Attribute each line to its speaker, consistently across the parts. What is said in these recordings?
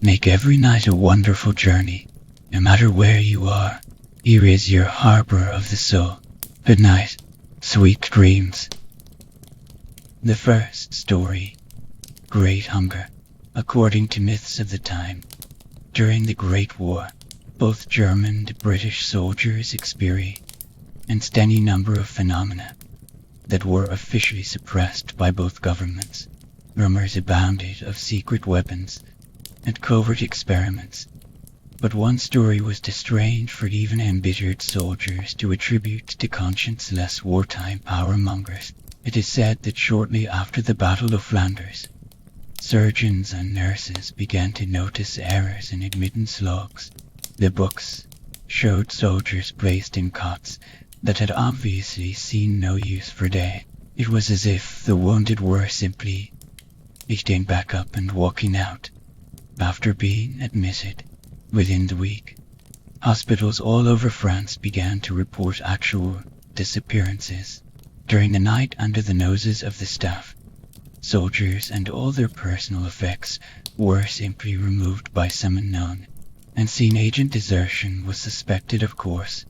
Speaker 1: Make every night a wonderful journey, no matter where you are. Here is your harbor of the soul. Good night, sweet dreams. The first story, Great Hunger. According to myths of the time, during the Great War, both German and British soldiers experienced any number of phenomena that were officially suppressed by both governments. Rumors abounded of secret weapons and covert experiments, but one story was too strange for even embittered soldiers to attribute to conscience-less wartime power-mongers. It is said that shortly after the Battle of Flanders, surgeons and nurses began to notice errors in admittance logs. The books showed soldiers placed in cots that had obviously seen no use for days. It was as if the wounded were simply getting back up and walking out after being admitted. Within the week, hospitals all over France began to report actual disappearances. During the night, under the noses of the staff, soldiers and all their personal effects were simply removed by some unknown and seen agent. Desertion was suspected, of course,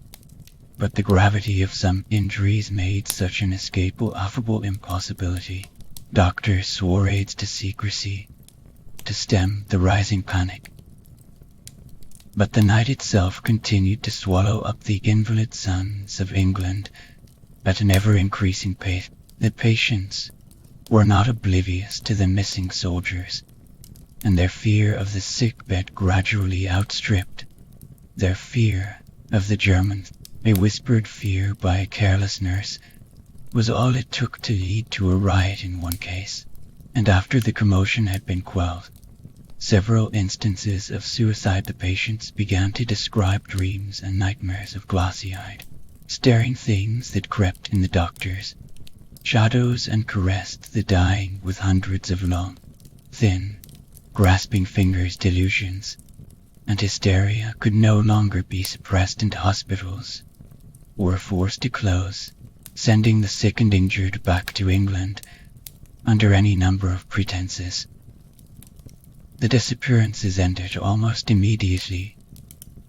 Speaker 1: but the gravity of some injuries made such an escape a laughable impossibility. Doctors swore aids to secrecy to stem the rising panic, but the night itself continued to swallow up the invalid sons of England at an ever-increasing pace. The patients were not oblivious to the missing soldiers, and their fear of the sickbed gradually outstripped their fear of the Germans. A whispered fear by a careless nurse was all it took to lead to a riot in one case, and after the commotion had been quelled, several instances of suicide. The patients began to describe dreams and nightmares of glassy-eyed, staring things that crept in the doctor's shadows and caressed the dying with hundreds of long, thin, grasping fingers. Delusions and hysteria could no longer be suppressed, and hospitals were forced to close, sending the sick and injured back to England under any number of pretenses. The disappearances ended almost immediately,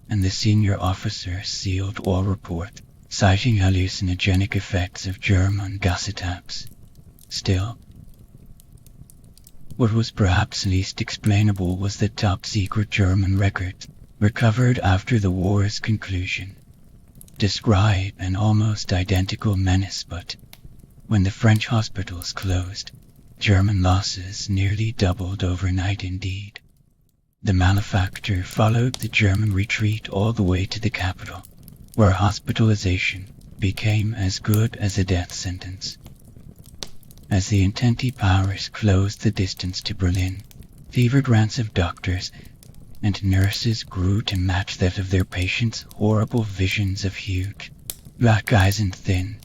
Speaker 1: and the senior officer sealed all reports, citing hallucinogenic effects of German gas attacks. Still, what was perhaps least explainable was that top-secret German records, recovered after the war's conclusion, describe an almost identical menace, but when the French hospitals closed, German losses nearly doubled overnight indeed. The malefactor followed the German retreat all the way to the capital, where hospitalization became as good as a death sentence. As the Entente powers closed the distance to Berlin, fevered ranks of doctors and nurses grew to match that of their patients. Horrible visions of huge, black eyes and thin,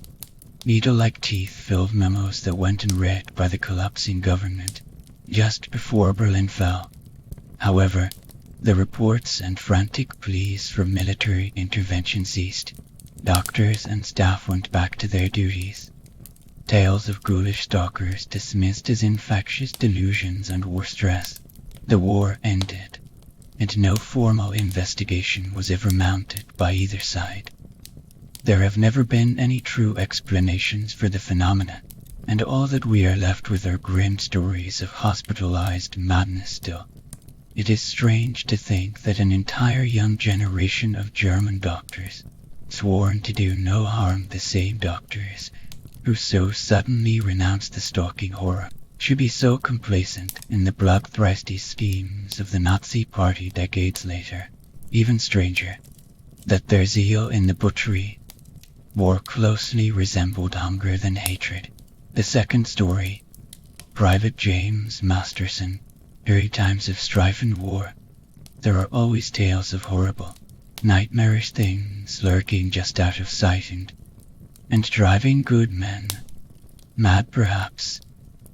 Speaker 1: needle-like teeth filled memos that went unread by the collapsing government just before Berlin fell. However, the reports and frantic pleas for military intervention ceased. Doctors and staff went back to their duties. Tales of ghoulish stalkers dismissed as infectious delusions and war stress. The war ended, and no formal investigation was ever mounted by either side. There have never been any true explanations for the phenomena, and all that we are left with are grim stories of hospitalized madness still. It is strange to think that an entire young generation of German doctors, sworn to do no harm, the same doctors who so suddenly renounced the stalking horror, should be so complacent in the bloodthirsty schemes of the Nazi Party decades later. Even stranger, that their zeal in the butchery more closely resembled hunger than hatred. The second story, Private James Masterson. During times of strife and war, there are always tales of horrible, nightmarish things lurking just out of sight and driving good men mad. Perhaps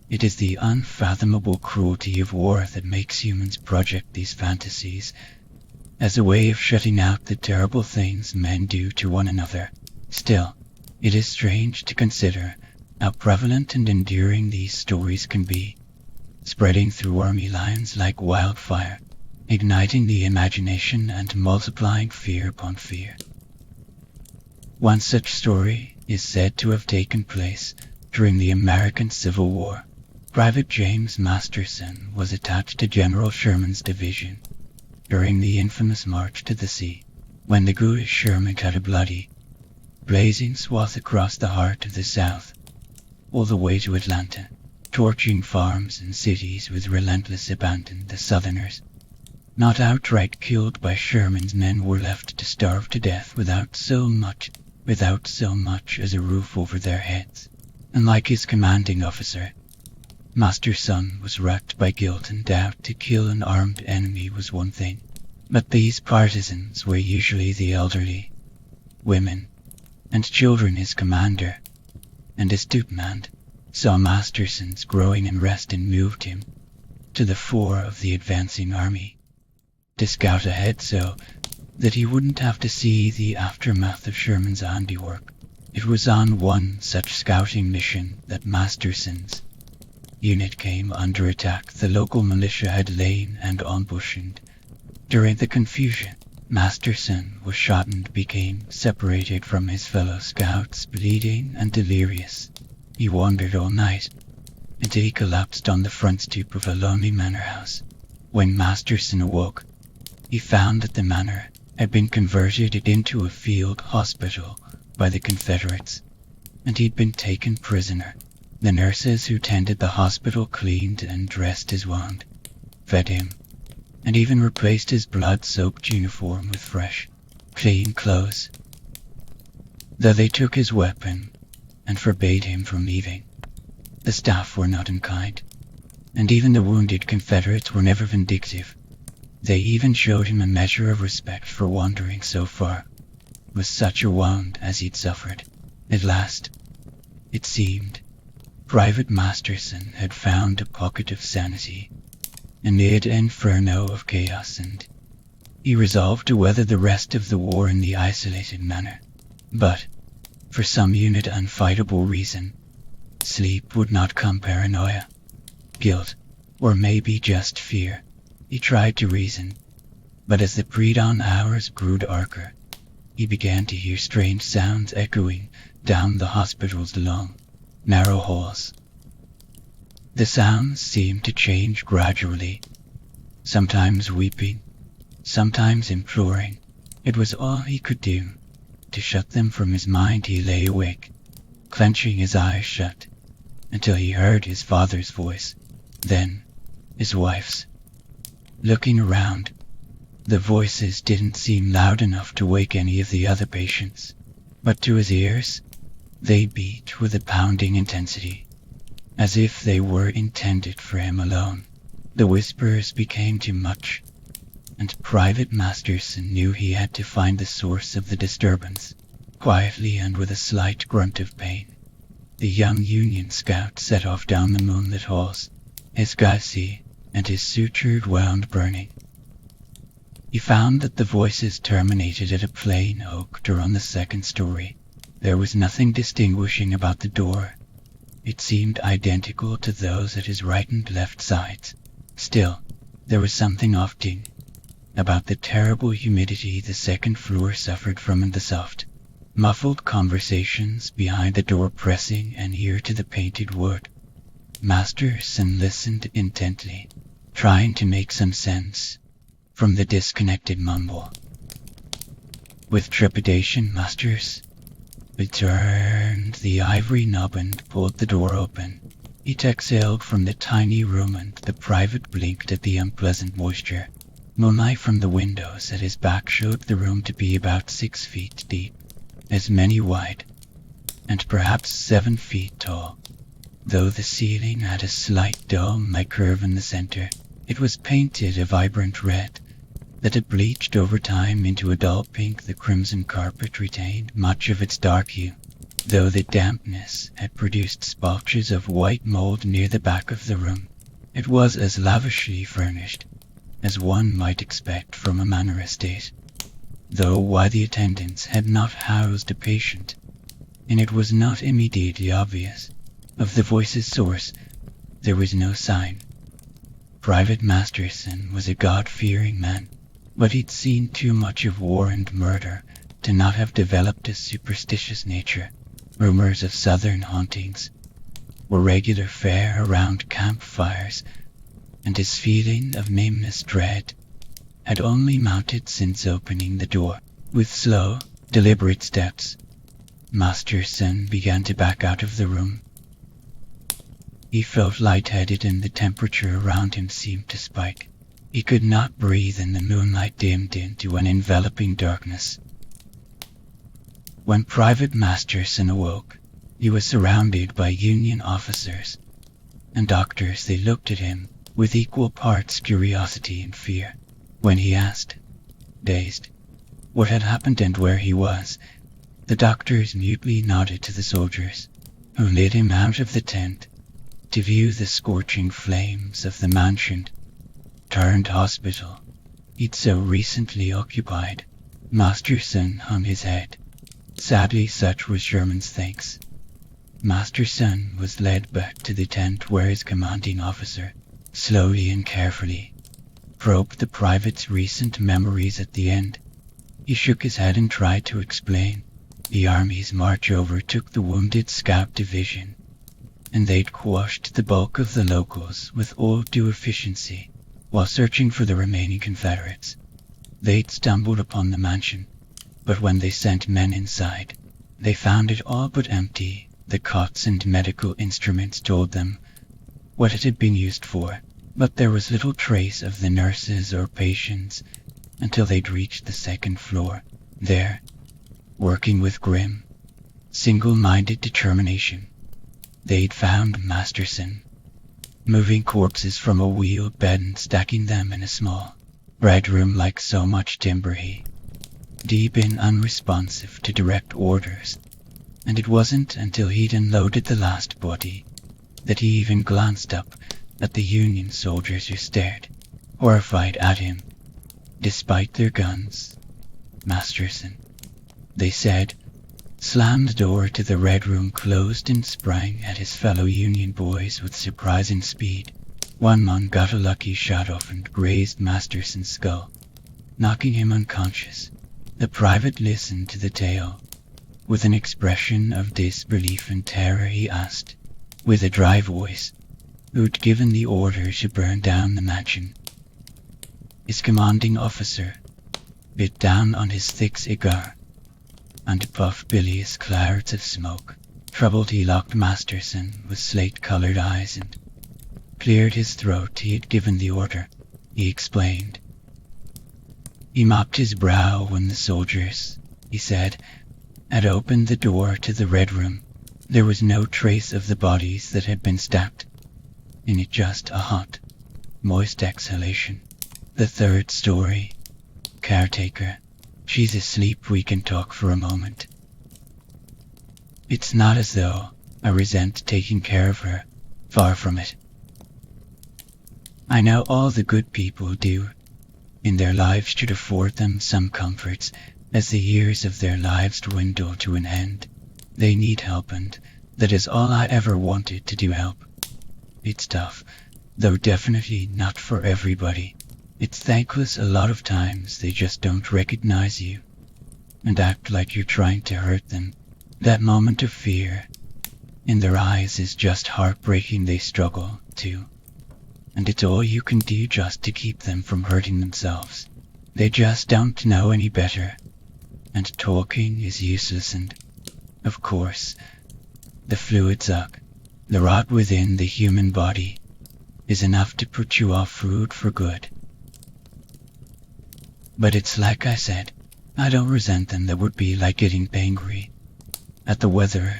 Speaker 1: it is the unfathomable cruelty of war that makes humans project these fantasies as a way of shutting out the terrible things men do to one another. Still, it is strange to consider how prevalent and enduring these stories can be, spreading through army lines like wildfire. igniting the imagination and multiplying fear upon fear. One such story is said to have taken place during the American Civil War. Private James Masterson was attached to General Sherman's division during the infamous March to the Sea, when the good Sherman cut a bloody, blazing swath across the heart of the South, all the way to Atlanta, torching farms and cities with relentless abandon. The Southerners, not outright killed by Sherman's men, were left to starve to death without so much as a roof over their heads. And like his commanding officer, Masterson was racked by guilt and doubt. To kill an armed enemy was one thing, but these partisans were usually the elderly, women, and children. His commander, and astute man, saw Masterson's growing unrest and moved him to the fore of the advancing army to scout ahead so that he wouldn't have to see the aftermath of Sherman's handiwork. It was on one such scouting mission that Masterson's unit came under attack. The local militia had lain and ambushed. During the confusion, Masterson was shot and became separated from his fellow scouts, bleeding and delirious. He wandered all night until he collapsed on the front stoop of a lonely manor house. When Masterson awoke, he found that the manor had been converted into a field hospital by the Confederates, and he'd been taken prisoner. The nurses who tended the hospital cleaned and dressed his wound, fed him, and even replaced his blood-soaked uniform with fresh, clean clothes. Though they took his weapon and forbade him from leaving, the staff were not unkind, and even the wounded Confederates were never vindictive. They even showed him a measure of respect for wandering so far with such a wound as he'd suffered. At last, it seemed, Private Masterson had found a pocket of sanity amid an inferno of chaos, and he resolved to weather the rest of the war in the isolated manner. But, for some unit unfightable reason, sleep would not come. Paranoia, guilt, or maybe just fear. He tried to reason, but as the pre-dawn hours grew darker, he began to hear strange sounds echoing down the hospital's long, narrow halls. The sounds seemed to change gradually, sometimes weeping, sometimes imploring. It was all he could do to shut them from his mind. He lay awake, clenching his eyes shut, until he heard his father's voice, then his wife's. Looking around, the voices didn't seem loud enough to wake any of the other patients, but to his ears, they beat with a pounding intensity, as if they were intended for him alone. The whispers became too much, and Private Masterson knew he had to find the source of the disturbance. Quietly and with a slight grunt of pain, the young Union scout set off down the moonlit halls, his gauzy and his sutured wound burning. He found that the voices terminated at a plain oak door on the second story. There was nothing distinguishing about the door. It seemed identical to those at his right and left sides. Still, there was something off-putting about the terrible humidity the second floor suffered from, and the soft, muffled conversations behind the door pressing an ear to the painted wood. Masterson listened intently, trying to make some sense from the disconnected mumble. With trepidation, Masterson turned the ivory knob and pulled the door open. It exhaled from the tiny room, and the private blinked at the unpleasant moisture. Moonlight from the windows at his back showed the room to be about 6 feet deep, as many wide, and perhaps 7 feet tall. Though the ceiling had a slight dome-like curve in the center, it was painted a vibrant red that had bleached over time into a dull pink. The crimson carpet retained much of its dark hue, though the dampness had produced splotches of white mold near the back of the room. It was as lavishly furnished as one might expect from a manor estate, though why the attendants had not housed a patient, and it was not immediately obvious of the voice's source, there was no sign. Private Masterson was a God-fearing man, but he'd seen too much of war and murder to not have developed a superstitious nature. Rumors of southern hauntings were regular fare around campfires, and his feeling of nameless dread had only mounted since opening the door. With slow, deliberate steps, Masterson began to back out of the room. He felt lightheaded and the temperature around him seemed to spike. He could not breathe and the moonlight dimmed into an enveloping darkness. When Private Masterson awoke, he was surrounded by Union officers and doctors. They looked at him with equal parts curiosity and fear. When he asked, dazed, what had happened and where he was, the doctors mutely nodded to the soldiers, who led him out of the tent to view the scorching flames of the mansion turned hospital he'd so recently occupied. Masterson hung his head. Sadly, such was Sherman's thanks. Masterson was led back to the tent where his commanding officer, slowly and carefully, probed the private's recent memories. At the end, he shook his head and tried to explain. The Army's march overtook the wounded Scout Division, and they'd quashed the bulk of the locals with all due efficiency. While searching for the remaining Confederates, they'd stumbled upon the mansion, but when they sent men inside, they found it all but empty. The cots and medical instruments told them what it had been used for, but there was little trace of the nurses or patients until they'd reached the second floor. There, working with grim, single-minded determination, they'd found Masterson, moving corpses from a wheeled bed and stacking them in a small red room like so much timber. He, deep and unresponsive to direct orders, and it wasn't until he'd unloaded the last body that he even glanced up at the Union soldiers who stared, horrified at him, despite their guns. Masterson, they said, slammed the door to the red room closed and sprang at his fellow Union boys with surprising speed. One man got a lucky shot off and grazed Masterson's skull, knocking him unconscious. The private listened to the tale. With an expression of disbelief and terror, he asked, with a dry voice, who'd given the order to burn down the mansion. His commanding officer bit down on his thick cigar and puffed bilious clouds of smoke. Troubled, he looked Masterson with slate-colored eyes and cleared his throat. He had given the order, he explained. He mopped his brow when the soldiers, he said, had opened the door to the red room. There was no trace of the bodies that had been stacked in it, just a hot, moist exhalation. The third story. Caretaker. She's asleep. We can talk for a moment. It's not as though I resent taking care of her. Far from it. I know all the good people do in their lives should afford them some comforts. As the years of their lives dwindle to an end, they need help, and that is all I ever wanted to do, help. It's tough, though definitely not for everybody. It's thankless. A lot of times they just don't recognize you and act like you're trying to hurt them. That moment of fear in their eyes is just heartbreaking. They struggle too, and it's all you can do just to keep them from hurting themselves. They just don't know any better. And talking is useless, and, of course, the fluid suck, the rot within the human body, is enough to put you off food for good. But it's like I said, I don't resent them. That would be like getting angry at the weather.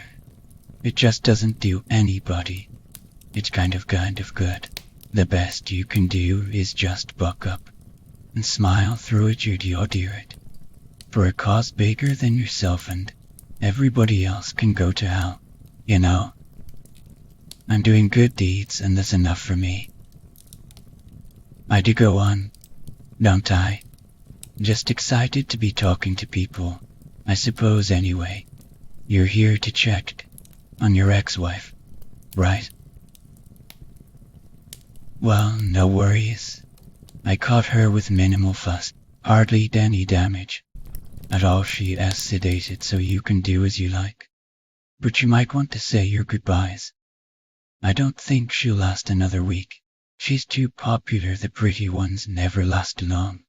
Speaker 1: It just doesn't do anybody. It's kind of good. The best you can do is just buck up and smile through it. You'd do it for a cause bigger than yourself, and everybody else can go to hell, you know. I'm doing good deeds, and that's enough for me. I do go on, don't I? Just excited to be talking to people, I suppose. Anyway, you're here to check on your ex-wife, right? Well, no worries. I caught her with minimal fuss, hardly any damage. At all she is sedated so you can do as you like. But you might want to say your goodbyes. I don't think she'll last another week. She's too popular, the pretty ones never last long.